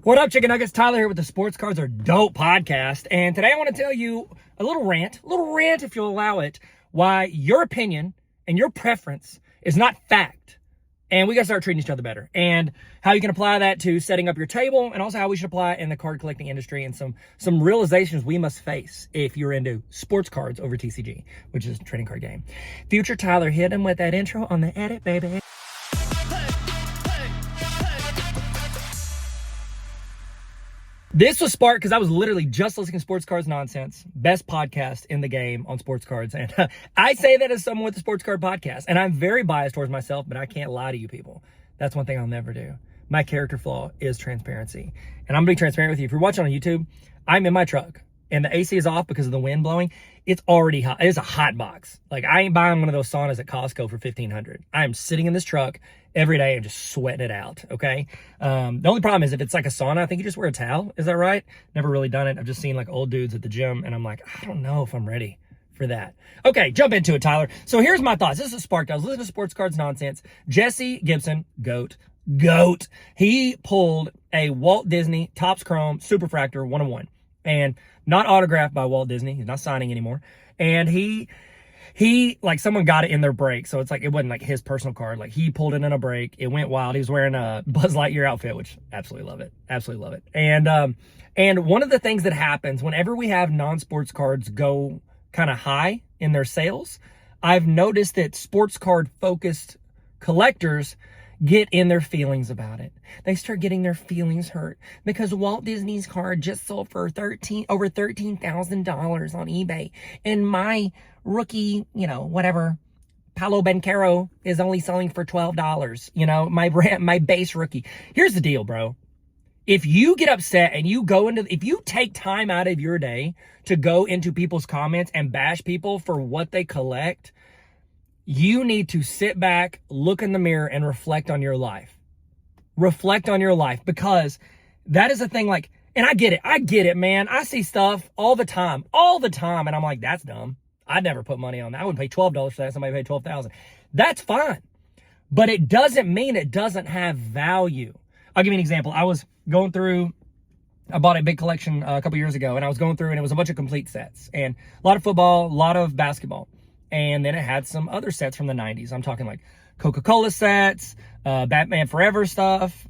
What up, Chicken Nuggets? Tyler here with the Sports Cards Are Dope podcast. And today I want to tell you a little rant if you'll allow it, why your opinion and your preference is not fact. And we got to start treating each other better. And how you can apply that to setting up your table, and also how we should apply it in the card collecting industry, and some realizations we must face if you're into sports cards over TCG, which is a trading card game. Future Tyler, hit him with that intro on the edit, baby. This was sparked because I was literally just listening to Sports Cards Nonsense, best podcast in the game on sports cards. And I say that as someone with a sports card podcast, and I'm very biased towards myself, but I can't lie to you people. That's one thing I'll never do. My character flaw is transparency. And I'm going to be transparent with you. If you're watching on YouTube, I'm in my truck and the AC is off because of the wind blowing. It's already hot. It's a hot box. Like, I ain't buying one of those saunas at Costco for $1,500. I'm sitting in this truck every day and just sweating it out, okay? The only problem is if it's like a sauna, I think you just wear a towel. Is that right? Never really done it. I've just seen like old dudes at the gym, and I'm like, I don't know if I'm ready for that. Okay, jump into it, Tyler. So here's my thoughts. This is sparked. I was listening to Sports Cards Nonsense. Jesse Gibson, GOAT. He pulled a Walt Disney Topps Chrome Superfractor 101, and not autographed by Walt Disney. He's not signing anymore. And he like, someone got it in their break, so it's like it wasn't like his personal card. Like, he pulled it in a break. It went wild. He was wearing a Buzz Lightyear outfit, which absolutely love it. Absolutely love it. And one of the things that happens whenever we have non-sports cards go kind of high in their sales, I've noticed that sports card focused collectors get in their feelings about it. They start getting their feelings hurt because Walt Disney's card just sold for over $13,000 on eBay, and my rookie, whatever, Paolo Banchero is only selling for $12. My base rookie. Here's the deal, bro. If you get upset and if you take time out of your day to go into people's comments and bash people for what they collect, you need to sit back, look in the mirror, and reflect on your life. Reflect on your life, because that is a thing. Like, and I get it, man. I see stuff all the time, and I'm like, that's dumb. I'd never put money on that. I wouldn't pay $12 for that. Somebody paid $12,000. That's fine, but it doesn't mean it doesn't have value. I'll give you an example. I bought a big collection a couple years ago, and I was going through, and it was a bunch of complete sets, and a lot of football, a lot of basketball. And then it had some other sets from the 90s. I'm talking like Coca-Cola sets, Batman Forever stuff,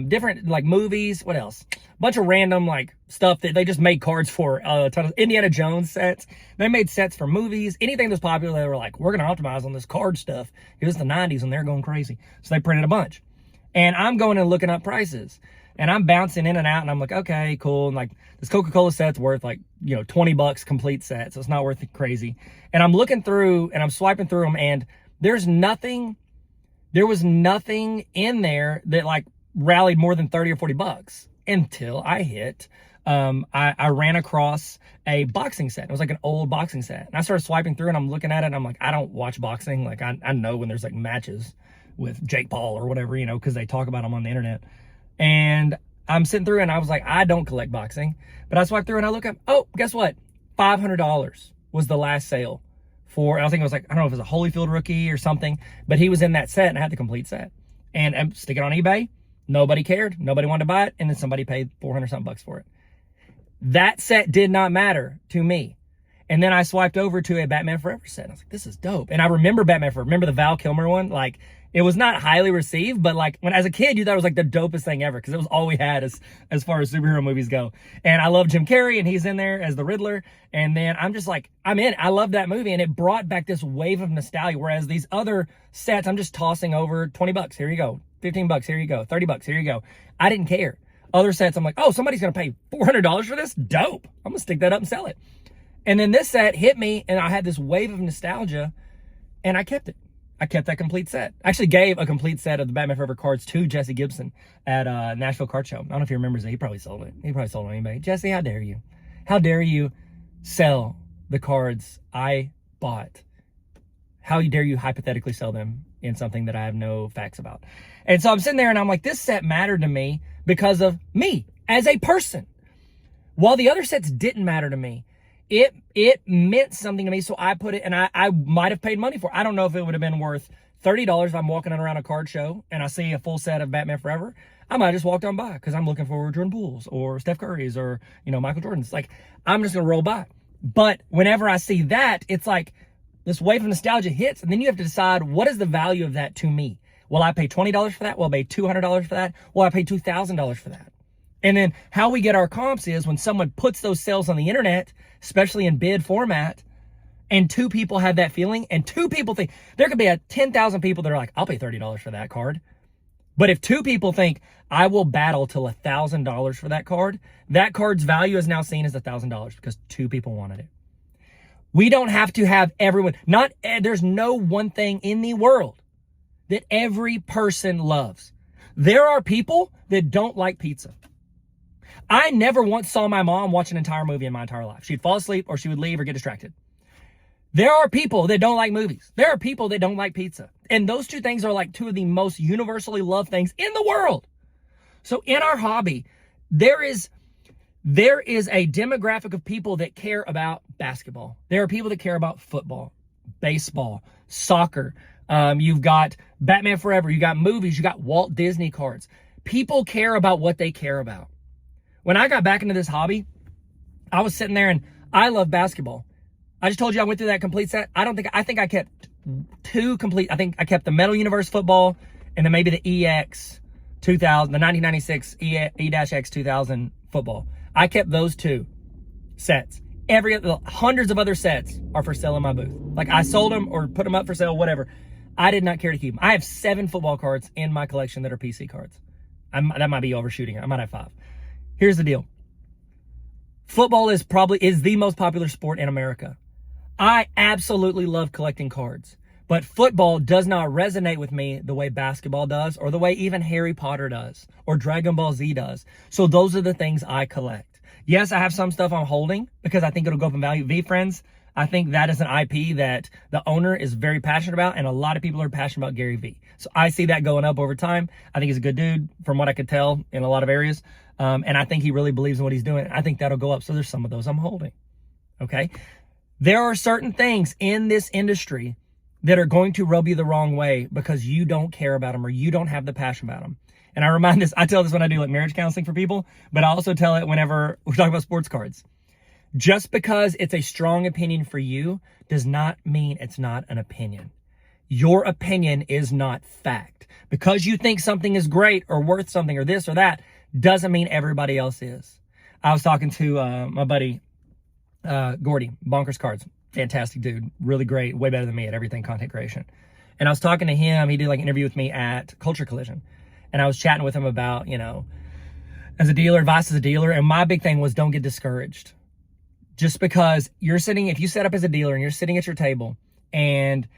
different like movies. What else? A bunch of random like stuff that they just made cards for. A ton of Indiana Jones sets. They made sets for movies. Anything that's popular, they were like, we're going to optimize on this card stuff. It was the 90s and they're going crazy. So they printed a bunch. And I'm going and looking up prices. And I'm bouncing in and out, and I'm like, okay, cool. And like, this Coca-Cola set's worth like, $20 complete set. So it's not worth it crazy. And I'm looking through and I'm swiping through them, and there was nothing in there that like rallied more than $30 or $40 until I hit, I ran across a boxing set. It was like an old boxing set. And I started swiping through, and I'm looking at it, and I'm like, I don't watch boxing. Like, I know when there's like matches with Jake Paul or whatever, because they talk about them on the internet. And I'm sitting through, and I was like, I don't collect boxing. But I swipe through, and I look up, oh, guess what? $500 was the last sale for, I think it was like, I don't know if it was a Holyfield rookie or something, but he was in that set, and I had the complete set. And I'm sticking on eBay. Nobody cared. Nobody wanted to buy it. And then somebody paid 400 something bucks for it. That set did not matter to me. And then I swiped over to a Batman Forever set. I was like, this is dope. And I remember Batman Forever. Remember the Val Kilmer one? Like, it was not highly received, but like, when as a kid, you thought it was like the dopest thing ever, because it was all we had as far as superhero movies go. And I love Jim Carrey, and he's in there as the Riddler. And then I'm just like, I'm in. I love that movie, and it brought back this wave of nostalgia. Whereas these other sets, I'm just tossing over $20. Here you go. $15. Here you go. $30. Here you go. I didn't care. Other sets, I'm like, oh, somebody's going to pay $400 for this? Dope. I'm going to stick that up and sell it. And then this set hit me, and I had this wave of nostalgia, and I kept it. I kept that complete set. I actually gave a complete set of the Batman Forever cards to Jesse Gibson at Nashville Card Show. I don't know if he remembers it. He probably sold it. He probably sold it on eBay. Jesse, how dare you? How dare you sell the cards I bought? How dare you hypothetically sell them in something that I have no facts about? And so I'm sitting there, and I'm like, this set mattered to me because of me as a person. While the other sets didn't matter to me, it meant something to me, so I put it, and I might have paid money for it. I don't know if it would have been worth $30 if I'm walking around a card show and I see a full set of Batman Forever. I might just walk on by because I'm looking for Jordan Poole's or Steph Curry's or, Michael Jordan's. Like, I'm just going to roll by. But whenever I see that, it's like this wave of nostalgia hits, and then you have to decide, what is the value of that to me? Will I pay $20 for that? Will I pay $200 for that? Will I pay $2,000 for that? And then how we get our comps is when someone puts those sales on the internet, especially in bid format, and two people have that feeling, and two people think, there could be 10,000 people that are like, I'll pay $30 for that card. But if two people think, I will battle till $1,000 for that card's value is now seen as $1,000 because two people wanted it. We don't have to have everyone, there's no one thing in the world that every person loves. There are people that don't like pizza. I never once saw my mom watch an entire movie in my entire life. She'd fall asleep or she would leave or get distracted. There are people that don't like movies. There are people that don't like pizza. And those two things are like two of the most universally loved things in the world. So in our hobby, there is a demographic of people that care about basketball. There are people that care about football, baseball, soccer. You've got Batman Forever. You got movies. You got Walt Disney cards. People care about what they care about. When I got back into this hobby, I was sitting there and I love basketball. I just told you I went through that complete set. I think I kept two complete. I think I kept the Metal Universe football and then maybe the EX 2000, the 1996 E-X 2000 football. I kept those two sets. Hundreds of other sets are for sale in my booth. Like, I sold them or put them up for sale, whatever. I did not care to keep them. I have 7 football cards in my collection that are PC cards. That might be overshooting it. I might have 5. Here's the deal. Football is the most popular sport in America. I absolutely love collecting cards, but football does not resonate with me the way basketball does, or the way even Harry Potter does, or Dragon Ball Z does. So those are the things I collect. Yes, I have some stuff I'm holding because I think it'll go up in value. V-Friends, I think that is an IP that the owner is very passionate about, and a lot of people are passionate about Gary V. So I see that going up over time. I think he's a good dude from what I could tell in a lot of areas. And I think he really believes in what he's doing. I think that'll go up. So there's some of those I'm holding. Okay. There are certain things in this industry that are going to rub you the wrong way because you don't care about them or you don't have the passion about them. And I tell this when I do like marriage counseling for people, but I also tell it whenever we talk about sports cards. Just because it's a strong opinion for you does not mean it's not an opinion. Your opinion is not fact. Because you think something is great or worth something or this or that doesn't mean everybody else is. I was talking to my buddy, Gordy, Bonkers Cards. Fantastic dude. Really great. Way better than me at everything content creation. And I was talking to him. He did like an interview with me at Culture Collision. And I was chatting with him about, as a dealer, advice as a dealer. And my big thing was, don't get discouraged. Just because if you set up as a dealer and you're sitting at your table and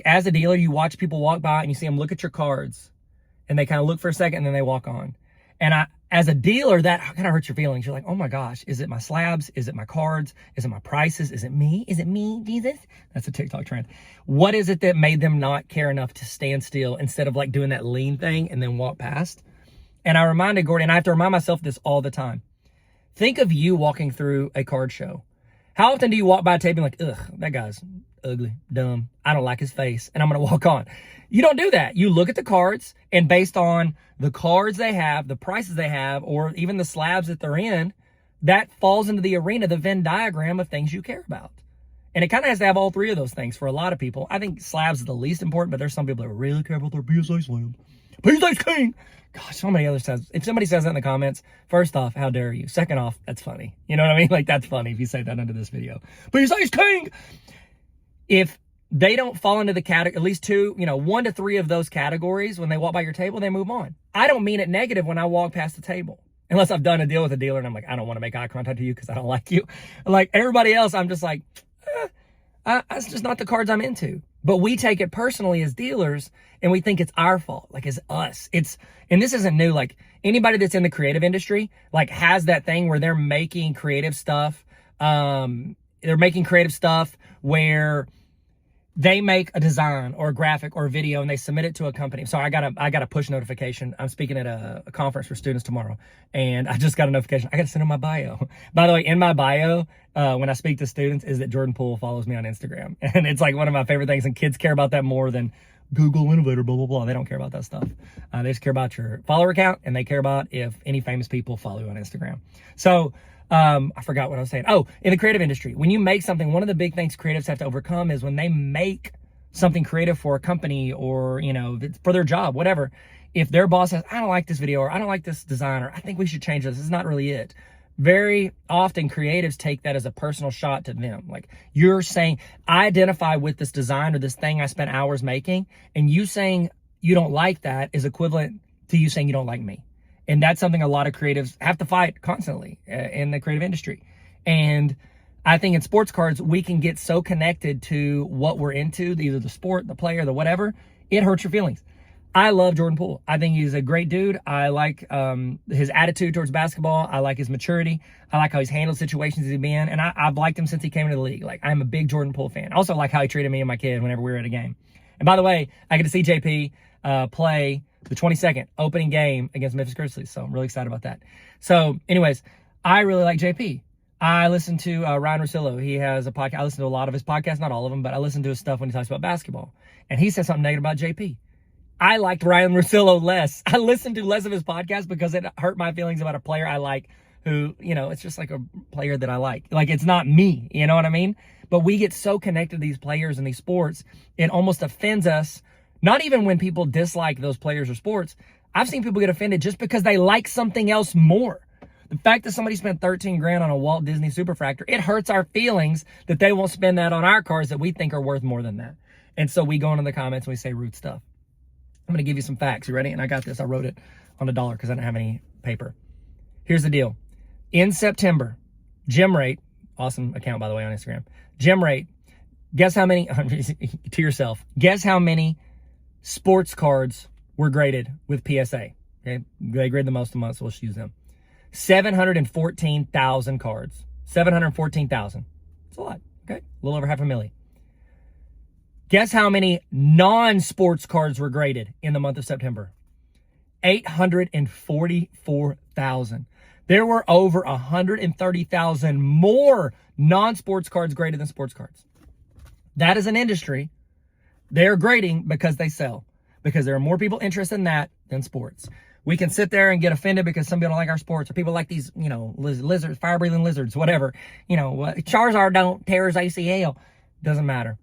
as a dealer, you watch people walk by and you see them look at your cards and they kind of look for a second and then they walk on. And as a dealer, that kind of hurts your feelings. You're like, oh my gosh, is it my slabs? Is it my cards? Is it my prices? Is it me? Is it me, Jesus? That's a TikTok trend. What is it that made them not care enough to stand still instead of like doing that lean thing and then walk past? And I reminded Gordy, and I have to remind myself this all the time. Think of you walking through a card show. How often do you walk by a table and like, ugh, that guy's ugly, dumb, I don't like his face, and I'm going to walk on? You don't do that. You look at the cards, and based on the cards they have, the prices they have, or even the slabs that they're in, that falls into the arena, the Venn diagram of things you care about. And it kind of has to have all three of those things for a lot of people. I think slabs is the least important, but there's some people that really care about their PSA slab. PSA's king! Gosh, so many other times. If somebody says that in the comments, first off, how dare you? Second off, that's funny. You know what I mean? Like, that's funny if you say that under this video. PSA's king! If they don't fall into the category, at least 1 to 3 of those categories, when they walk by your table, they move on. I don't mean it negative when I walk past the table. Unless I've done a deal with a dealer and I'm like, I don't want to make eye contact with you because I don't like you. Like everybody else, I'm just like, that's just not the cards I'm into. But we take it personally as dealers and we think it's our fault, like it's us. And this isn't new. Like anybody that's in the creative industry, like has that thing where they're making creative stuff. They're making creative stuff where they make a design or a graphic or a video and they submit it to a company. So I got a push notification. I'm speaking at a conference for students tomorrow, and I just got a notification. I got to send in my bio. By the way, in my bio, when I speak to students, is that Jordan Poole follows me on Instagram, and it's like one of my favorite things. And kids care about that more than Google innovator, blah, blah, blah. They don't care about that stuff. They just care about your follower count, and they care about if any famous people follow you on Instagram. So I forgot what I was saying. Oh, in the creative industry, when you make something, one of the big things creatives have to overcome is when they make something creative for a company or, for their job, whatever. If their boss says, I don't like this video, or I don't like this design, or I think we should change this, it's not really it. Very often creatives take that as a personal shot to them. Like, you're saying, I identify with this design or this thing I spent hours making, and you saying you don't like that is equivalent to you saying you don't like me. And that's something a lot of creatives have to fight constantly in the creative industry. And I think in sports cards, we can get so connected to what we're into, either the sport, the player, the whatever, it hurts your feelings. I love Jordan Poole. I think he's a great dude. I like his attitude towards basketball. I like his maturity. I like how he's handled situations he's been. And I've liked him since he came into the league. Like, I'm a big Jordan Poole fan. I also like how he treated me and my kid whenever we were at a game. And by the way, I get to see JP play the 22nd opening game against Memphis Grizzlies. So I'm really excited about that. So anyways, I really like JP. I listen to Ryan Russillo. He has a podcast. I listen to a lot of his podcasts, not all of them, but I listen to his stuff when he talks about basketball. And he said something negative about JP. I liked Ryan Russillo less. I listened to less of his podcast because it hurt my feelings about a player I like who, it's just like a player that I like. Like, it's not me, you know what I mean? But we get so connected to these players and these sports, it almost offends us. Not even when people dislike those players or sports. I've seen people get offended just because they like something else more. The fact that somebody spent $13,000 on a Walt Disney Superfractor, it hurts our feelings that they won't spend that on our cars that we think are worth more than that. And so we go into the comments and we say rude stuff. I'm going to give you some facts. You ready? And I got this. I wrote it on $1 because I didn't have any paper. Here's the deal. In September, GemRate, awesome account, by the way, on Instagram. GemRate, guess how many, to yourself, guess how many sports cards were graded with PSA. Okay, they grade the most amount, so let's use them. 714,000 cards. 714,000. It's a lot. Okay, a little over 500,000. Guess how many non-sports cards were graded in the month of September? 844,000. There were over 130,000 more non-sports cards graded than sports cards. That is an industry. They're grading because they sell. Because there are more people interested in that than sports. We can sit there and get offended because some people don't like our sports, or people like these, lizards, fire-breathing lizards, whatever. Charizard don't tear his ACL. Doesn't matter.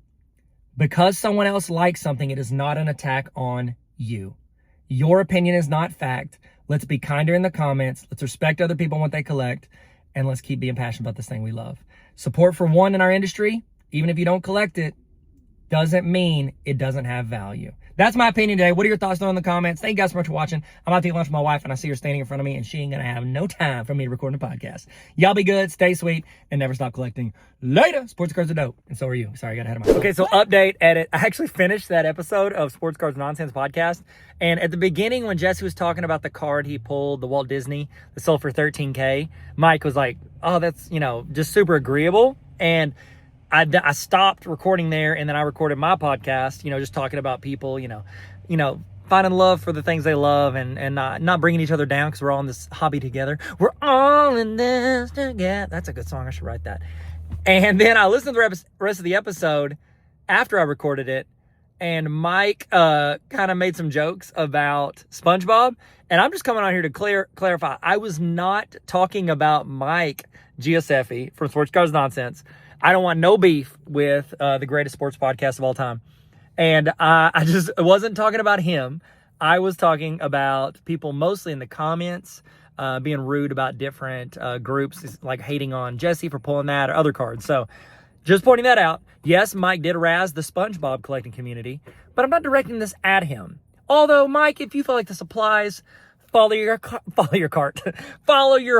Because someone else likes something, it is not an attack on you. Your opinion is not fact. Let's be kinder in the comments. Let's respect other people and what they collect. And let's keep being passionate about this thing we love. Support for one in our industry, even if you don't collect it, doesn't mean it doesn't have value. That's my opinion today. What are your thoughts in the comments? Thank you guys so much for watching. I'm about to eat lunch with my wife, and I see her standing in front of me, and she ain't going to have no time for me to record a podcast. Y'all be good, stay sweet, and never stop collecting. Later. Sports cards are dope, and so are you. Sorry, I got ahead of myself. Okay, so update, edit. I actually finished that episode of Sports Cards Nonsense podcast, and at the beginning when Jesse was talking about the card he pulled, the Walt Disney, that sold for $13K, Mike was like, oh, that's, just super agreeable, and I stopped recording there, and then I recorded my podcast, just talking about people, finding love for the things they love, and not bringing each other down, because we're all in this hobby together. We're all in this together. That's a good song. I should write that. And then I listened to the rest of the episode after I recorded it, and Mike kind of made some jokes about SpongeBob, and I'm just coming on here to clarify. I was not talking about Mike Giuseppe from Sports Cards Nonsense. I don't want no beef with the greatest sports podcast of all time. And I just wasn't talking about him. I was talking about people mostly in the comments being rude about different groups, like hating on Jesse for pulling that or other cards. So just pointing that out. Yes, Mike did razz the SpongeBob collecting community, but I'm not directing this at him. Although, Mike, if you feel like this applies, follow your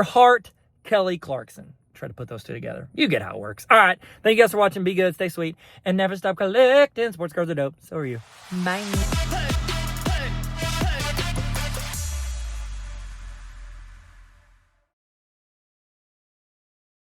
heart, Kelly Clarkson. Try to put those two together. You get how it works. All right. Thank you guys for watching. Be good, stay sweet, and never stop collecting. Sports cards are dope. So are you. Bye.